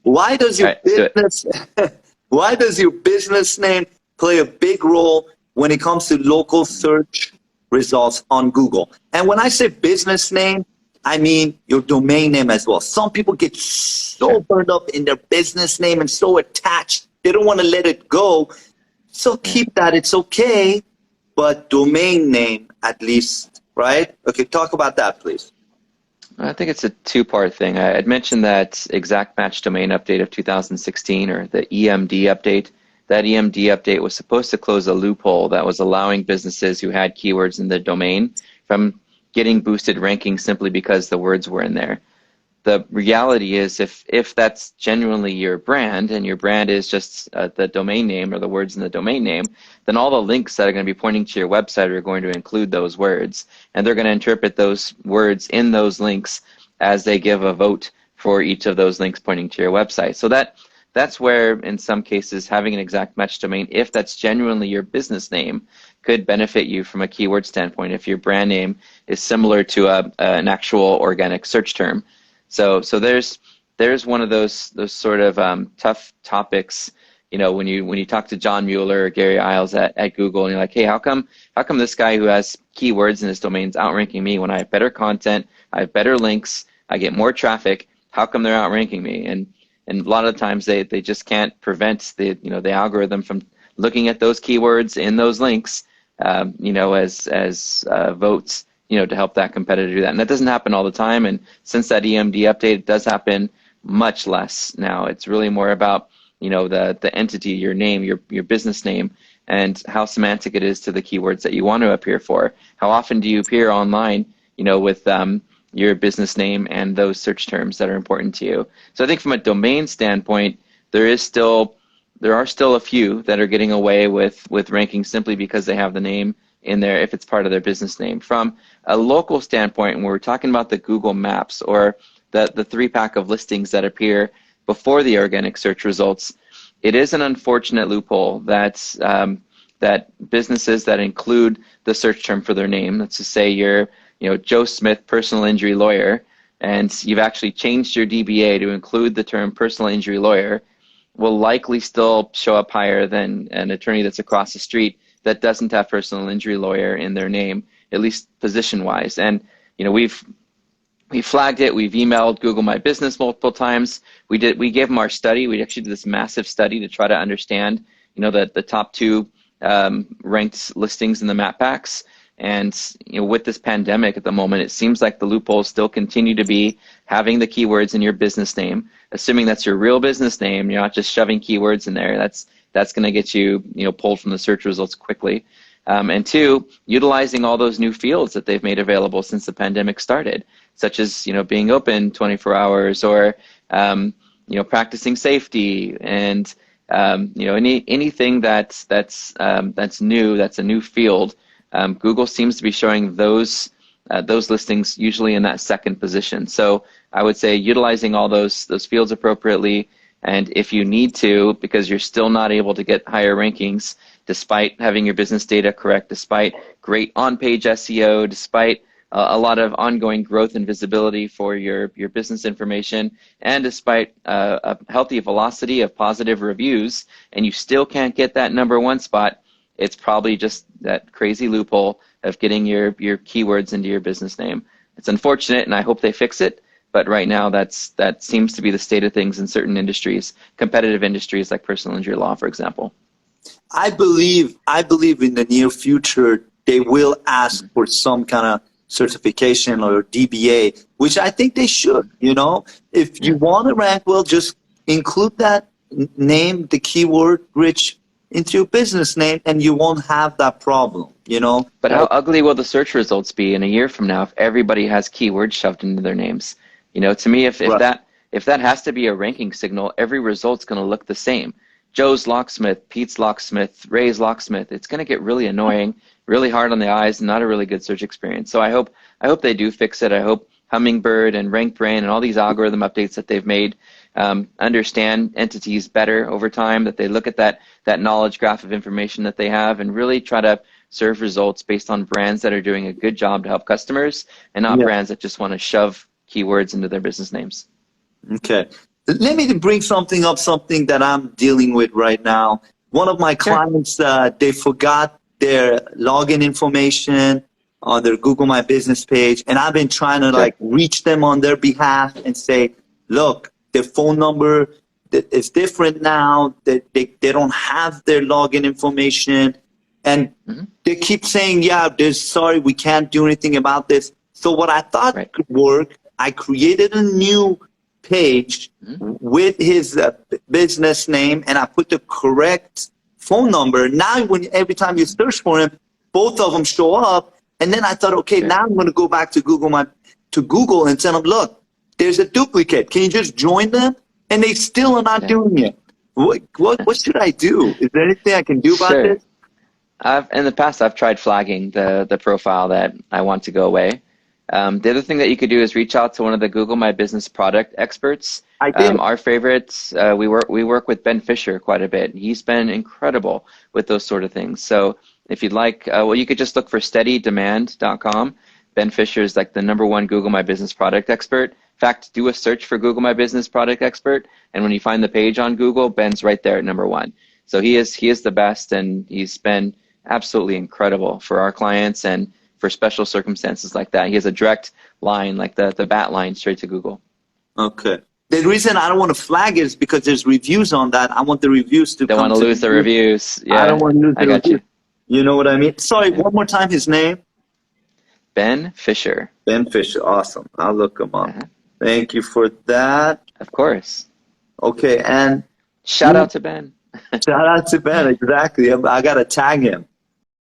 Why does All your right, let's do it. business why does your business name play a big role when it comes to local search results on Google? And when I say business name, I mean your domain name as well. Some people get so Sure. burned up in their business name and so attached, they don't want to let it go. So Yeah. keep that, it's okay, but domain name at least, right? Okay, talk about that, please. I think it's a two-part thing. I'd mentioned that exact match domain update of 2016, or the EMD update. That EMD update was supposed to close a loophole that was allowing businesses who had keywords in their domain from getting boosted rankings simply because the words were in there. The reality is, if that's genuinely your brand, and your brand is just the domain name or the words in the domain name, then all the links that are going to be pointing to your website are going to include those words, and they're going to interpret those words in those links as they give a vote for each of those links pointing to your website. So that's where, in some cases, having an exact match domain, if that's genuinely your business name, could benefit you from a keyword standpoint if your brand name is similar to an actual organic search term. So there's one of those sort of tough topics, when you talk to John Mueller or Gary Iles at Google, and you're like, hey, how come this guy who has keywords in his domain is outranking me when I have better content, I have better links, I get more traffic? How come they're outranking me? And a lot of times they just can't prevent the algorithm from looking at those keywords in those links, as votes, to help that competitor do that. And that doesn't happen all the time. And since that EMD update, it does happen much less now. It's really more about, the entity, your name, your business name, and how semantic it is to the keywords that you want to appear for. How often do you appear online, with your business name and those search terms that are important to you? So I think from a domain standpoint, there are still a few that are getting away with ranking simply because they have the name in there if it's part of their business name. From a local standpoint, when we're talking about the Google Maps or the 3-pack of listings that appear before the organic search results, it is an unfortunate loophole that businesses that include the search term for their name, let's just say you're Joe Smith, personal injury lawyer, and you've actually changed your DBA to include the term personal injury lawyer, will likely still show up higher than an attorney that's across the street that doesn't have personal injury lawyer in their name, at least position-wise. And we've flagged it. We've emailed Google My Business multiple times. We gave them our study. We actually did this massive study to try to understand, the top 2 ranked listings in the map packs. And with this pandemic at the moment, it seems like the loopholes still continue to be having the keywords in your business name, assuming that's your real business name. You're not just shoving keywords in there. That's going to get you, pulled from the search results quickly. And 2, utilizing all those new fields that they've made available since the pandemic started, such as, being open 24 hours or, practicing safety and, anything that's new, that's a new field. Google seems to be showing those listings usually in that second position. So I would say utilizing all those fields appropriately. And if you need to, because you're still not able to get higher rankings, despite having your business data correct, despite great on-page SEO, despite a lot of ongoing growth and visibility for your business information, and despite a healthy velocity of positive reviews, and you still can't get that #1 spot, it's probably just that crazy loophole of getting your keywords into your business name. It's unfortunate, and I hope they fix it. But right now, that seems to be the state of things in certain industries, competitive industries like personal injury law, for example. I believe in the near future they will ask for some kind of certification or DBA, which I think they should. If you want to rank well, just include that name, the keyword rich, into your business name, and you won't have that problem. But how ugly will the search results be in a year from now if everybody has keywords shoved into their names? To me, if that has to be a ranking signal, every result's going to look the same. Joe's locksmith, Pete's locksmith, Ray's locksmith. It's going to get really annoying, really hard on the eyes, not a really good search experience. So I hope they do fix it. I hope Hummingbird and RankBrain and all these algorithm updates that they've made understand entities better over time, that they look at that knowledge graph of information that they have and really try to serve results based on brands that are doing a good job to help customers and not brands that just want to shove keywords into their business names. Okay. Let me bring something up, something that I'm dealing with right now. One of my Sure. clients, they forgot their login information on their Google My Business page, and I've been trying to Sure. like reach them on their behalf and say, look, their phone number is different now. They don't have their login information, and they keep saying, yeah, sorry, we can't do anything about this. So what I thought Right. could work, I created a new page with his business name, and I put the correct phone number. Now, every time you search for him, both of them show up. And then I thought, okay, Sure. now I'm going to go back to Google and tell them, look, there's a duplicate. Can you just join them? And they still are not doing it. What should I do? Is there anything I can do about Sure. this? In the past, I've tried flagging the profile that I want to go away. The other thing that you could do is reach out to one of the Google My Business product experts. I did. Our favorites, we work with Ben Fisher quite a bit. He's been incredible with those sort of things. So if you'd like, well, you could just look for steadydemand.com. Ben Fisher is like the #1 Google My Business product expert. In fact, do a search for Google My Business product expert, and when you find the page on Google, Ben's right there at #1. So he is the best, and he's been absolutely incredible for our clients and for special circumstances like that. He has a direct line, like the bat line, straight to Google. Okay. The reason I don't want to flag it is because there's reviews on that. I want the reviews to Don't come want to to lose the you. reviews. Yeah, I don't want to lose the I got reviews. you. You know what I mean? Sorry, Yeah. one more time, his name? Ben Fisher. Ben Fisher. Awesome. I'll look him up. Thank you for that. Of course. Okay, and Shout out to Ben. shout out to Ben. Exactly. I got to tag him.